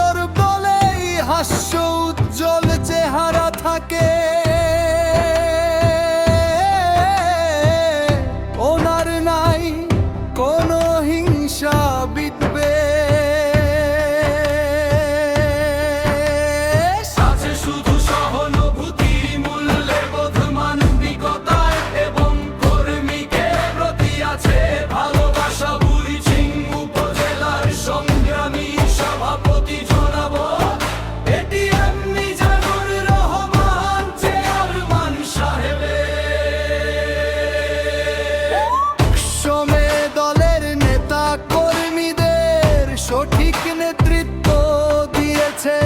সুন্দর বলেই হাস্য উজ্জ্বল চেহারা থাকে। ওনার নাই কোনো হিংসা বিদ্বেষ, আছে শুধু সহানুভূতি, মূল্যবোধ, মানবিকতায় এবং কর্মীদের প্রতি আছে ভালোবাসা। বুড়িচিং উপজেলার সংগ্রামী সভাপতি জনাব এটিএম মিজানুর রহমান চেয়ারম্যান সাহেবের সমে দলের নেতা কর্মীদের সঠিক নেতৃত্ব দিয়েছে।